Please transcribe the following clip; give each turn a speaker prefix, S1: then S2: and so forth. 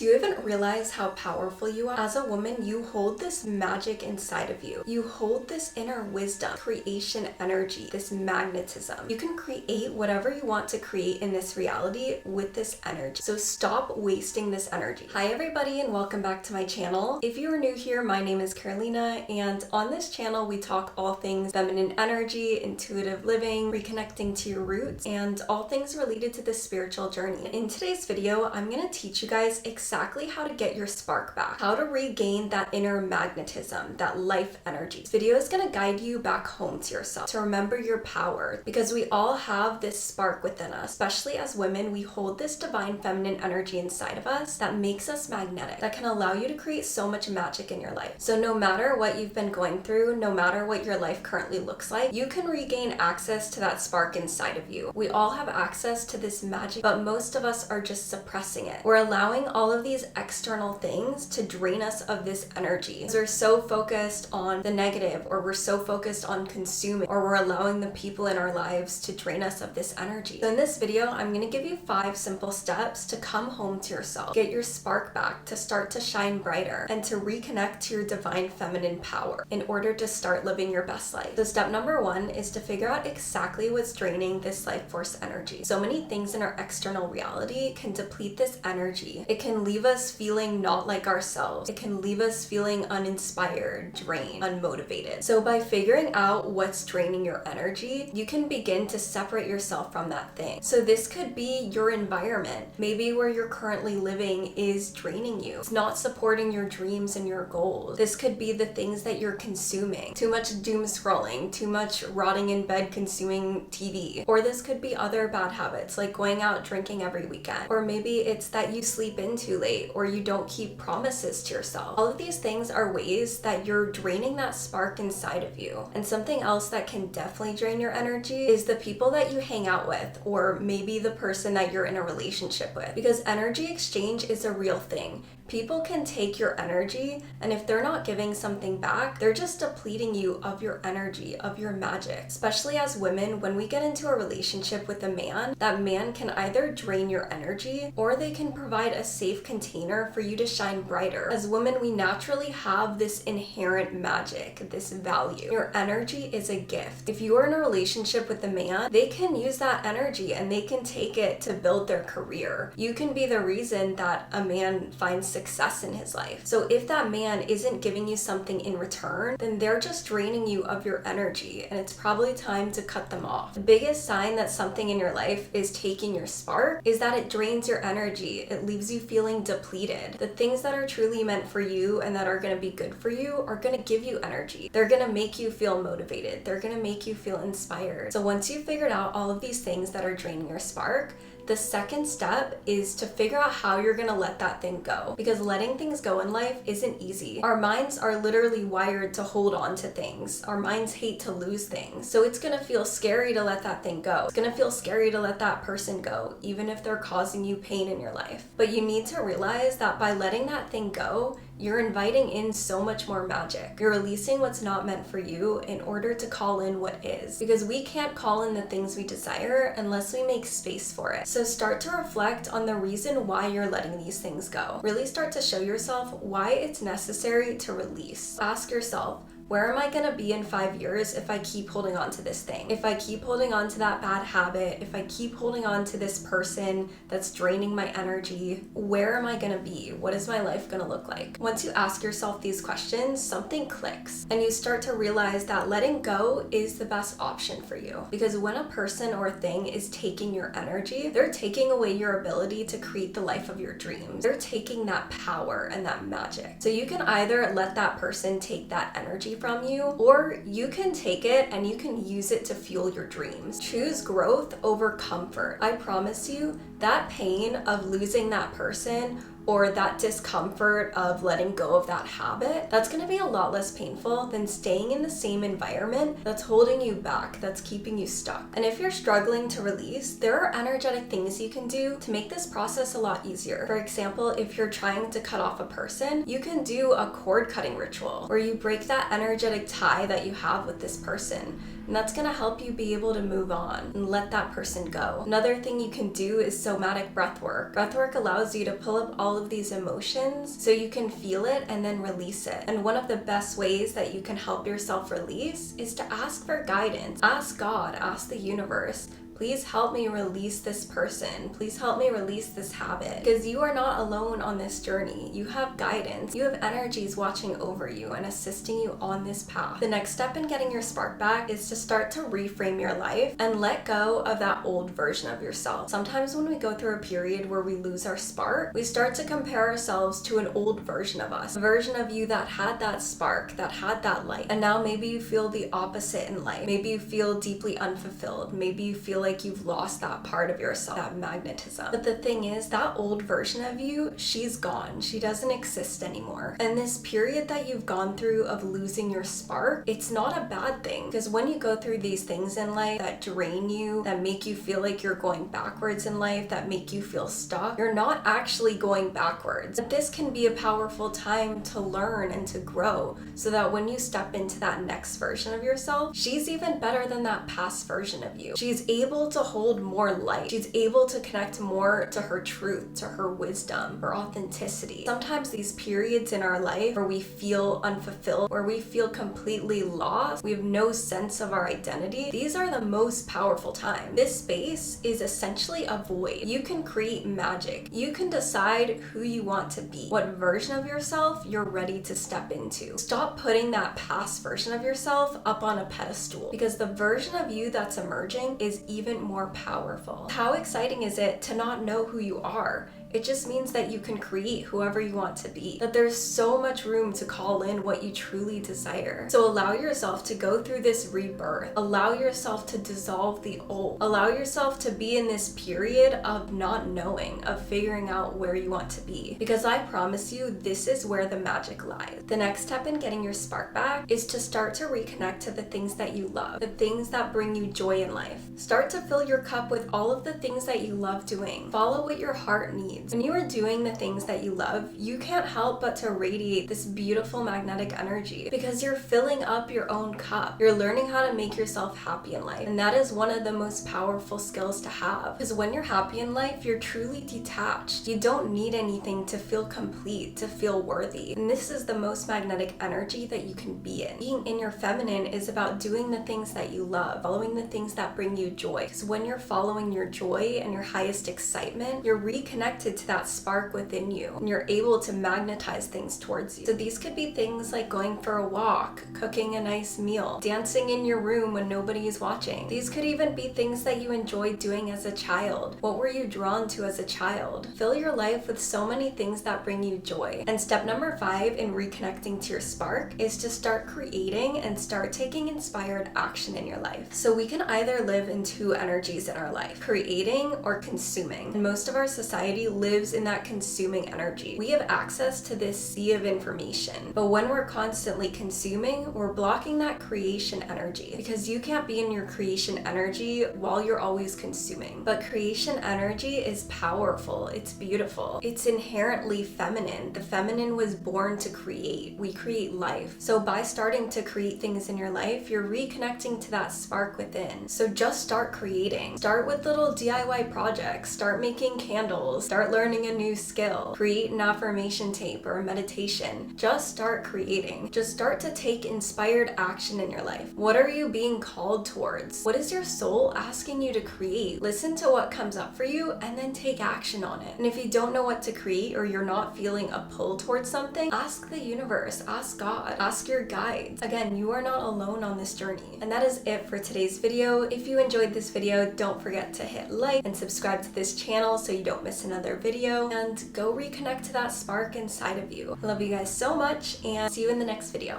S1: Do you even realize how powerful you are? As a woman, you hold this magic inside of you. You hold this inner wisdom, creation energy, this magnetism. You can create whatever you want to create in this reality with this energy. So stop wasting this energy. Hi everybody and welcome back to my channel. If you are new here, my name is Carolina, and on this channel we talk all things feminine energy, intuitive living, reconnecting to your roots, and all things related to the spiritual journey. In today's video, I'm going to teach you guys exactly how to get your spark back, how to regain that inner magnetism, that life energy. This video is going to guide you back home to yourself, to remember your power, because we all have this spark within us. Especially as women, we hold this divine feminine energy inside of us that makes us magnetic, that can allow you to create so much magic in your life. So no matter what you've been going through, no matter what your life currently looks like, you can regain access to that spark inside of you. We all have access to this magic, but most of us are just suppressing it. We're allowing all of these external things to drain us of this energy. We're so focused on the negative, or we're so focused on consuming, or we're allowing the people in our lives to drain us of this energy. So in this video, I'm going to give you 5 simple steps to come home to yourself, get your spark back, to start to shine brighter, and to reconnect to your divine feminine power in order to start living your best life. So step number 1 is to figure out exactly what's draining this life force energy. So many things in our external reality can deplete this energy. It can leave us feeling not like ourselves. It can leave us feeling uninspired, drained, unmotivated. So by figuring out what's draining your energy, you can begin to separate yourself from that thing. So this could be your environment. Maybe where you're currently living is draining you. It's not supporting your dreams and your goals. This could be the things that you're consuming. Too much doom scrolling, too much rotting in bed consuming TV. Or this could be other bad habits like going out drinking every weekend. Or maybe it's that you sleep in too late, or you don't keep promises to yourself. All of these things are ways that you're draining that spark inside of you. And something else that can definitely drain your energy is the people that you hang out with, or maybe the person that you're in a relationship with. Because energy exchange is a real thing. People can take your energy, and if they're not giving something back, they're just depleting you of your energy, of your magic. Especially as women, when we get into a relationship with a man, that man can either drain your energy, or they can provide a safe container for you to shine brighter. As women, we naturally have this inherent magic, this value. Your energy is a gift. If you are in a relationship with a man, they can use that energy and they can take it to build their career. You can be the reason that a man finds success in his life. So if that man isn't giving you something in return, then they're just draining you of your energy, and it's probably time to cut them off. The biggest sign that something in your life is taking your spark is that it drains your energy. It leaves you feeling depleted. The things that are truly meant for you and that are going to be good for you are going to give you energy. They're going to make you feel motivated. They're going to make you feel inspired. So once you've figured out all of these things that are draining your spark, the second step is to figure out how you're gonna let that thing go, because letting things go in life isn't easy. Our minds are literally wired to hold on to things. Our minds hate to lose things. So it's gonna feel scary to let that thing go. It's gonna feel scary to let that person go, even if they're causing you pain in your life. But you need to realize that by letting that thing go, you're inviting in so much more magic. You're releasing what's not meant for you in order to call in what is. Because we can't call in the things we desire unless we make space for it. So start to reflect on the reason why you're letting these things go. Really start to show yourself why it's necessary to release. Ask yourself, where am I gonna be in 5 years if I keep holding on to this thing? If I keep holding on to that bad habit, if I keep holding on to this person that's draining my energy, where am I gonna be? What is my life gonna look like? Once you ask yourself these questions, something clicks, and you start to realize that letting go is the best option for you. Because when a person or thing is taking your energy, they're taking away your ability to create the life of your dreams. They're taking that power and that magic. So you can either let that person take that energy from you, or you can take it and you can use it to fuel your dreams. Choose growth over comfort. I promise you, that pain of losing that person or that discomfort of letting go of that habit, that's going to be a lot less painful than staying in the same environment that's holding you back, that's keeping you stuck. And if you're struggling to release, there are energetic things you can do to make this process a lot easier. For example, if you're trying to cut off a person, you can do a cord cutting ritual where you break that energetic tie that you have with this person. And that's gonna help you be able to move on and let that person go. Another thing you can do is somatic breathwork. Breathwork allows you to pull up all of these emotions so you can feel it and then release it. And one of the best ways that you can help yourself release is to ask for guidance. Ask God, ask the universe. Please help me release this person. Please help me release this habit. Because you are not alone on this journey. You have guidance. You have energies watching over you and assisting you on this path. The next step in getting your spark back is to start to reframe your life and let go of that old version of yourself. Sometimes when we go through a period where we lose our spark, we start to compare ourselves to an old version of us. A version of you that had that spark, that had that light. And now maybe you feel the opposite in life. Maybe you feel deeply unfulfilled. Maybe you feel like you've lost that part of yourself, that magnetism. But the thing is, that old version of you, she's gone. She doesn't exist anymore. And this period that you've gone through of losing your spark, it's not a bad thing. Because when you go through these things in life that drain you, that make you feel like you're going backwards in life, that make you feel stuck, you're not actually going backwards. But this can be a powerful time to learn and to grow so that when you step into that next version of yourself, she's even better than that past version of you. She's able to hold more light. She's able to connect more to her truth, to her wisdom, her authenticity. Sometimes these periods in our life where we feel unfulfilled, where we feel completely lost, we have no sense of our identity, these are the most powerful times. This space is essentially a void. You can create magic. You can decide who you want to be, what version of yourself you're ready to step into. Stop putting that past version of yourself up on a pedestal, because the version of you that's emerging is even more powerful. How exciting is it to not know who you are? It just means that you can create whoever you want to be, that there's so much room to call in what you truly desire. So allow yourself to go through this rebirth. Allow yourself to dissolve the old. Allow yourself to be in this period of not knowing, of figuring out where you want to be. Because I promise you, this is where the magic lies. The next step in getting your spark back is to start to reconnect to the things that you love, the things that bring you joy in life. Start to fill your cup with all of the things that you love doing. Follow what your heart needs. When you are doing the things that you love, you can't help but to radiate this beautiful magnetic energy because you're filling up your own cup. You're learning how to make yourself happy in life. And that is one of the most powerful skills to have. Because when you're happy in life, you're truly detached. You don't need anything to feel complete, to feel worthy. And this is the most magnetic energy that you can be in. Being in your feminine is about doing the things that you love, following the things that bring you joy. Because when you're following your joy and your highest excitement, you're reconnected to that spark within you and you're able to magnetize things towards you. So these could be things like going for a walk, cooking a nice meal, dancing in your room when nobody is watching. These could even be things that you enjoyed doing as a child. What were you drawn to as a child? Fill your life with so many things that bring you joy. And step number 5 in reconnecting to your spark is to start creating and start taking inspired action in your life. So we can either live in two energies in our life, creating or consuming. And most of our society lives in that consuming energy. We have access to this sea of information, but when we're constantly consuming, we're blocking that creation energy because you can't be in your creation energy while you're always consuming. But creation energy is powerful. It's beautiful. It's inherently feminine. The feminine was born to create. We create life. So by starting to create things in your life, you're reconnecting to that spark within. So just start creating. Start with little DIY projects. Start making candles. Start learning a new skill. Create an affirmation tape or a meditation. Just start creating. Just start to take inspired action in your life. What are you being called towards? What is your soul asking you to create? Listen to what comes up for you and then take action on it. And if you don't know what to create or you're not feeling a pull towards something, ask the universe, ask God, ask your guides. Again, you are not alone on this journey. And that is it for today's video. If you enjoyed this video, don't forget to hit like and subscribe to this channel so you don't miss another video, and go reconnect to that spark inside of you. I love you guys so much and see you in the next video.